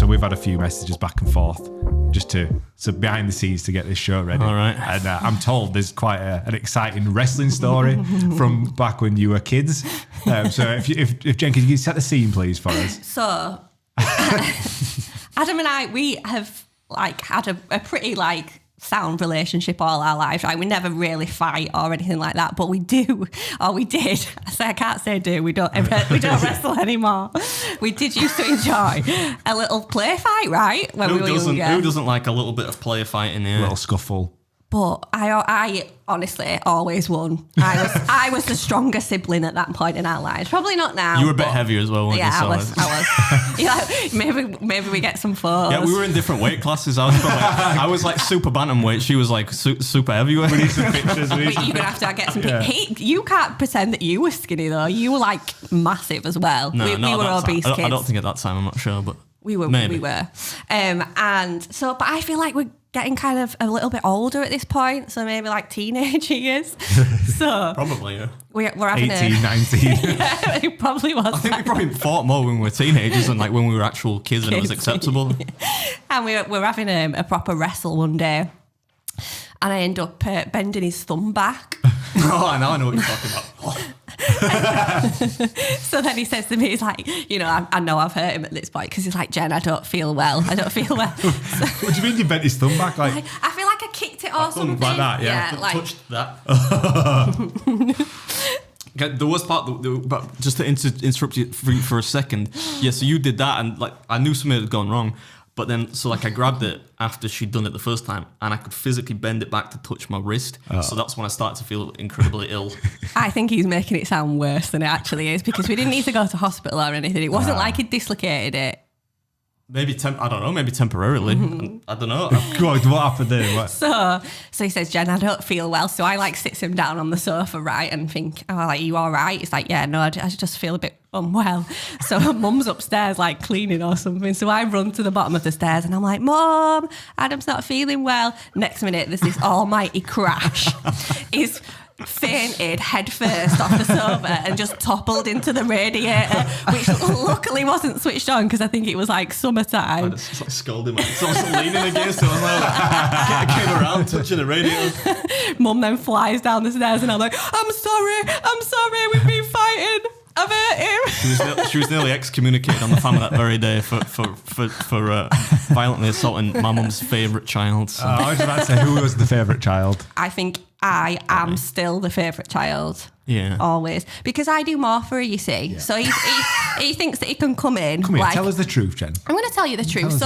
we've had a few messages back and forth so behind the scenes to get this show ready. All right. And I'm told there's quite an exciting wrestling story from back when you were kids. So if Jen, could you set the scene, please, for us? So Adam and I, we have had a pretty sound relationship all our lives, right? We never really fight or anything like that, but we do, or we did. I can't say do. We don't wrestle anymore. We did used to enjoy a little play fight, right? When we were younger. Who doesn't like a little bit of play fighting here? A little scuffle. But I honestly always won. I was the stronger sibling at that point in our lives. Probably not now. You were a bit heavier as well, weren't you? Yeah, I was. Yeah, maybe we get some photos. Yeah, we were in different weight classes. I was like super bantamweight. She was like super heavyweight. We need some pictures. You're gonna have to get some pictures. You can't pretend that you were skinny though. You were massive as well. No, we were obese kids. I don't think at that time. I'm not sure, but we were. Maybe. We were. And so, but I feel like we're getting kind of a little bit older at this point, so maybe teenage years. So probably, yeah. We're having 18, 19. Yeah, it probably was. I think we probably fought more when we were teenagers than when we were actual kids and it was acceptable. And we're having a proper wrestle one day, and I end up bending his thumb back. Oh, now I know what you're talking about. So then he says to me, he's like, I know I've hurt him at this point because he's like, Jen, I don't feel well. So, what do you mean you bent his thumb back? I feel like I kicked it or something. Like that, yeah. Touched that. The worst part, but just to interrupt you for a second, yeah, so you did that and I knew something had gone wrong. But then, I grabbed it after she'd done it the first time and I could physically bend it back to touch my wrist. Oh. So that's when I started to feel incredibly ill. I think he's making it sound worse than it actually is because we didn't need to go to hospital or anything. It wasn't like he dislocated it. Maybe, I don't know, maybe temporarily. I don't know. God, what happened there? So he says, Jen, I don't feel well. So I sits him down on the sofa, right, and think, are you all right? He's like, yeah, no, I just feel a bit unwell. So mum's upstairs cleaning or something. So I run to the bottom of the stairs and I'm like, Mum, Adam's not feeling well. Next minute, there's this almighty crash. He's fainted head first off the sofa and just toppled into the radiator, which luckily wasn't switched on because I think it was summertime. It's scolding me. Someone's leaning against it. I came around touching the radiator. Mum then flies down the stairs and I'm like, I'm sorry, we've been fighting. I've hurt him. She was nearly excommunicated on the family that very day for violently assaulting my mum's favourite child. So. I was about to say, who was the favourite child? I think I am still the favourite child. Yeah. Always. Because I do more for her, you see. Yeah. So he thinks that he can come in. Come here, tell us the truth, Jen. I'm going to tell you the truth.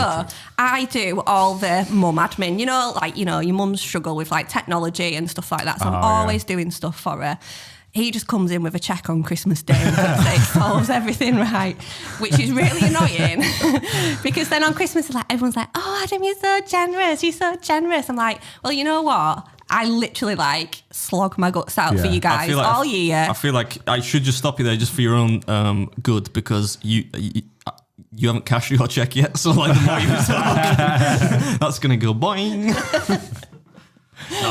I do all the mum admin. Your mums struggle with technology and stuff like that. So I'm always doing stuff for her. He just comes in with a check on Christmas Day and thinks that it solves everything right, which is really annoying because then on Christmas, everyone's like, oh, Adam, you're so generous. I'm like, well, you know what? I literally slog my guts out for you guys all year. I feel like I should just stop you there just for your own good because you haven't cashed your check yet. So the more you talk, that's going to go boing. No,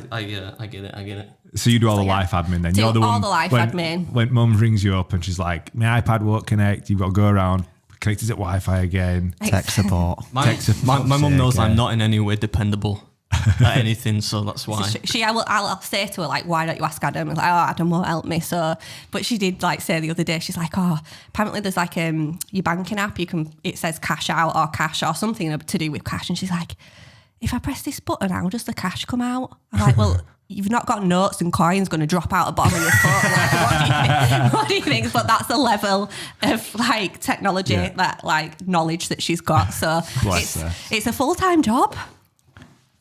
I get it. So you do all the life admin then? You're the one, all the life admin. When mum rings you up and she's like, my iPad won't connect, you've got to go around, connect it to Wi-Fi again. Tech support. My mum knows I'm not in any way dependable at anything, so that's why. I'll say to her, why don't you ask Adam? I'm like, oh, Adam won't help me. So, but she did say the other day, she's like, oh, apparently there's your banking app, it says cash out or cash or something to do with cash. And she's like, if I press this button now, does the cash come out? I'm like, well, you've not got notes and coins going to drop out the bottom of your foot. What do you think? But that's the level of technology, that knowledge that she's got. So it's a full-time job.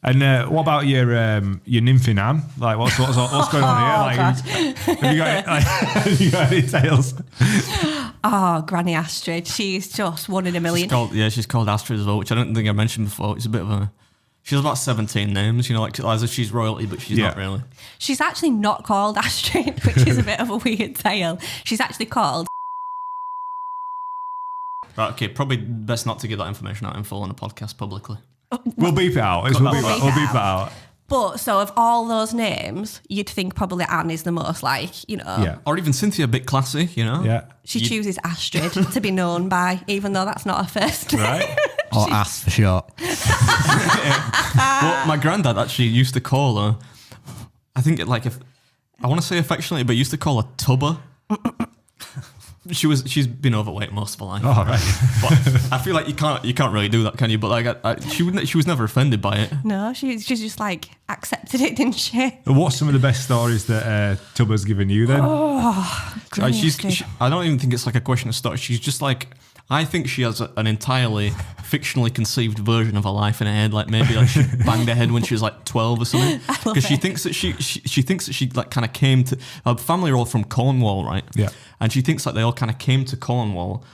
And what about your nymphing Anne? What's going on here? Have you got any tales? Oh, Granny Astrid. She's just one in a million. She's called Astrid as well, which I don't think I mentioned before. It's a bit of a... She has about 17 names, as if she's royalty, but she's not really. She's actually not called Astrid, which is a bit of a weird tale. She's actually called... Right, okay, probably best not to give that information out in full on a podcast publicly. We'll beep it out. We'll beep it out. But so of all those names, you'd think probably Anne is the most like, Yeah. Or even Cynthia, a bit classy, you know? Yeah. She chooses Astrid to be known by, even though that's not her first name. Right. Or ass for short. Well, my granddad actually used to call her, I think if I want to say affectionately, but used to call her Tubber. She's been overweight most of her life. Oh, right. But I feel like you can't really do that, can you? But like she was never offended by it. No, she's just like accepted it, didn't she? What's some of the best stories that Tubber's given you then? I don't even think it's like a question of story. She's just like, I think she has an entirely fictionally conceived version of her life in her head. Like maybe like she banged her head when she was like 12 or something. Because she thinks that she thinks that she like kind of came to, her family are all from Cornwall, right? Yeah. And she thinks like they all kind of came to Cornwall.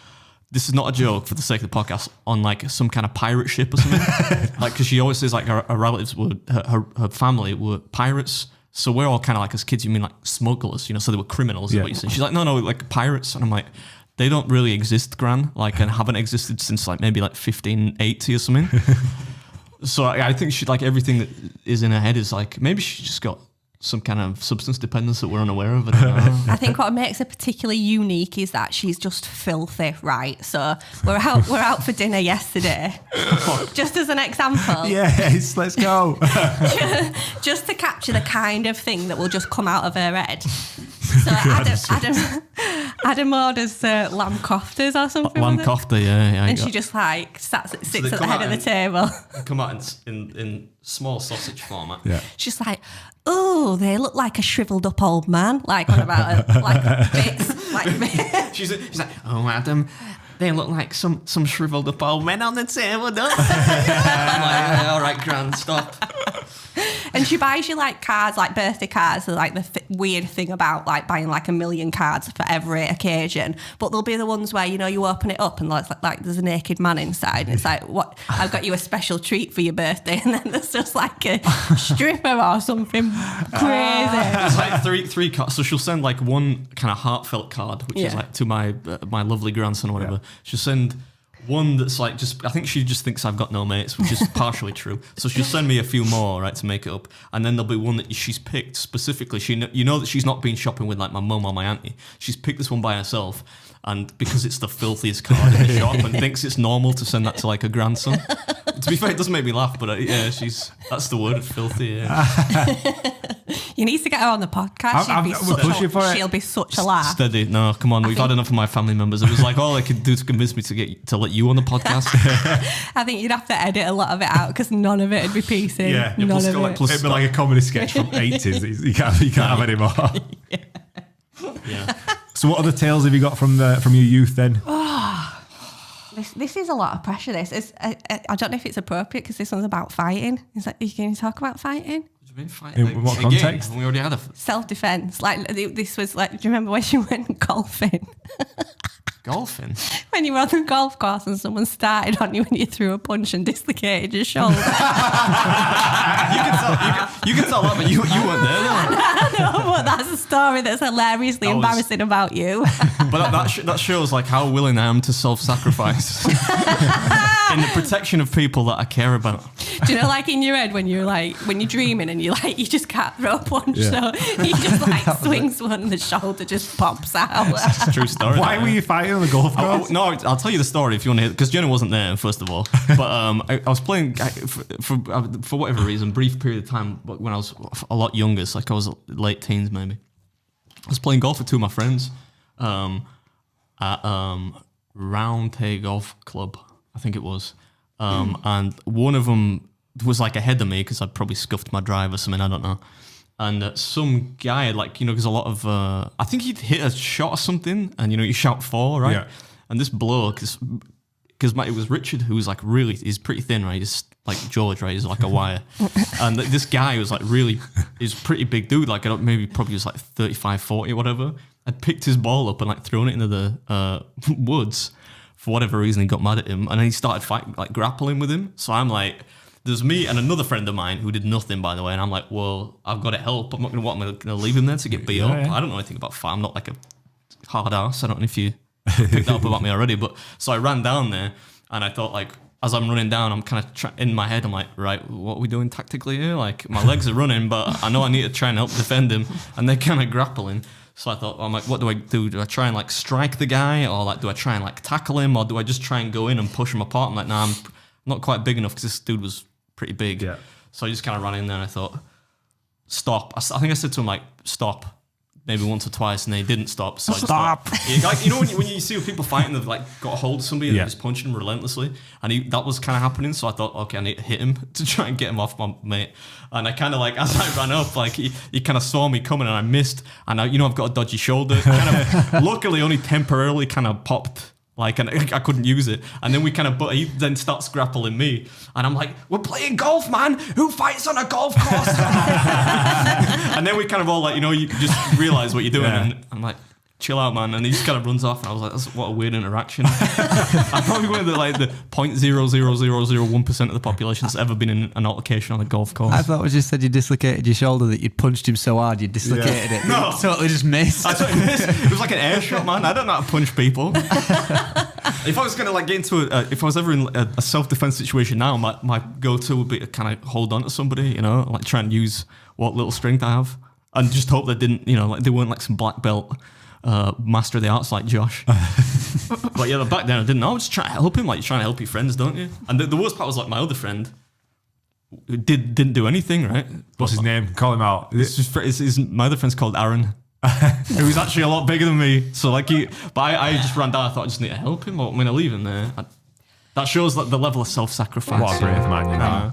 This is not a joke for the sake of the podcast, on like some kind of pirate ship or something. Like, because she always says like her relatives were, her family were pirates. So we're all kind of like, as kids, you mean like smugglers, so they were criminals, is what you say. She's like, no, like pirates. And I'm like, they don't really exist, Gran, like, and haven't existed since like maybe like 1580 or something. So I think she, like, everything that is in her head is like, maybe she just got some kind of substance dependence that we're unaware of. I don't know. I think what makes her particularly unique is that she's just filthy, right? So we're out for dinner yesterday. Just as an example. Yes, let's go. Just to capture the kind of thing that will just come out of her head. So Adam orders lamb koftas or something. Lamb kofta, yeah. And she just like sits at the head of the table. Come out in small sausage format. Yeah. She's like, oh, they look like a shriveled up old man. Like on about like bits. Like She's like, oh, Adam, they look like some shriveled up old men on the table, don't they? I'm like, all right, Gran, stop. And she buys you like cards, like birthday cards. So like the weird thing about like buying like 1 million cards for every occasion. But there'll be the ones where, you open it up and like there's a naked man inside. And it's like, what? I've got you a special treat for your birthday. And then there's just like a stripper or something crazy. It's like three cards. So she'll send like one kind of heartfelt card, which is like to my lovely grandson or whatever. Yeah. She'll send one that's like I think she just thinks I've got no mates, which is partially true. So she'll send me a few more, right, to make it up. And then there'll be one that she's picked specifically. That she's not been shopping with like my mum or my auntie. She's picked this one by herself. And because it's the filthiest card in the shop and thinks it's normal to send that to like a grandson. To be fair, it doesn't make me laugh, but that's the word, filthy. Yeah. You need to get her on the podcast. She'll be such a laugh. Steady. No, come on. We've had enough of my family members. It was like all they could do to convince me to let you on the podcast. I think you'd have to edit a lot of it out because none of it would be PC. Yeah. None of it. It'd be like a comedy sketch from 80s. You can't have any more. Yeah. So what other tales have you got from your youth then? This is a lot of pressure. This is. I don't know if it's appropriate because this one's about fighting. Is that you can talk about fighting? What do you mean fighting? In what context? We already had a self-defense. Like this was like. Do you remember when you went golfing? Golfing? When you were on the golf course and someone started on you and you threw a punch and dislocated your shoulder. You can tell that, but you weren't there. I know, but that's a story that's hilariously embarrassing about you. But that shows like how willing I am to self-sacrifice in the protection of people that I care about. Do you know, like in your head when you're dreaming and you just can't throw a punch, so you just like swings one and the shoulder just pops out. It's a true story. Why were you fighting on the golf course? No, I'll tell you the story if you want to hear it, because Jenna wasn't there, first of all. But I was playing for whatever reason, brief period of time when I was a lot younger, so like I was late teens maybe. I was playing golf with two of my friends at Round Hay Golf Club, I think it was. And one of them was like ahead of me because I'd probably scuffed my drive or something, I don't know. And some guy, like, because a lot of, I think he'd hit a shot or something, and, you shout four, right? Yeah. And this bloke, because it was Richard, who was like he's pretty thin, right? He's like George, right? He's like a wire. And this guy was like he's a pretty big dude, like probably was like 35, 40, whatever. I'd picked his ball up and like thrown it into the woods. For whatever reason, he got mad at him, and then he started fighting, like grappling with him. So I'm like, there's me and another friend of mine who did nothing, by the way, and I'm like, well, I've got to help. I'm not going to leave him there to get beat up. Yeah. I don't know anything about fight. I'm not like a hard ass. I don't know if you picked that up about me already, but so I ran down there, and I thought like, as I'm running down, I'm kind of in my head, I'm like, right, what are we doing tactically here? Like, my legs are running, but I know I need to try and help defend him, and they're kind of grappling. So I thought, I'm like, what do I do? Do I try and like strike the guy, or like do I try and like tackle him, or do I just try and go in and push him apart? I'm like, nah, I'm not quite big enough because this dude was pretty big. Yeah. So I just kind of ran in there and I thought, stop. I think I said to him like, stop. Maybe once or twice, and they didn't stop. So Stop. Like, you know when you see people fighting, they've like got a hold of somebody and they're just punching him relentlessly, and that was kind of happening. So I thought, okay, I need to hit him to try and get him off my mate. And I kind of like, as I ran up, like he kind of saw me coming and I missed. And I've got a dodgy shoulder. Kind of, luckily, only temporarily kind of popped. Like, and I couldn't use it. And then but he then starts grappling me. And I'm like, we're playing golf, man. Who fights on a golf course? And then we kind of all like, you just realize what you're doing. Yeah. And I'm like, chill out, man. And he just kind of runs off. And I was like, what a weird interaction. I'm probably one of the 0.00001% of the population that's ever been in an altercation on a golf course. I thought it was just said you dislocated your sholdder, that you'd punched him so hard you dislocated it. No. You totally just missed. I totally missed. It was like an air shot, man. I don't know how to punch people. If I was going to like get into if I was ever in a self-defense situation now, my go-to would be to kind of hold on to somebody, like try and use what little strength I have and just hope they didn't, like they weren't like some black belt master of the arts like Josh. But yeah, back then I didn't know. I was just trying to help him, like you're trying to help your friends, don't you? And the worst part was like my other friend who didn't do anything, right? What's his name? Call him out. My other friend's called Aaron. Who's actually a lot bigger than me. So like but I just ran down. I thought I just need to help him. I'm going to leave him there. That shows like the level of self-sacrifice. What a brave man,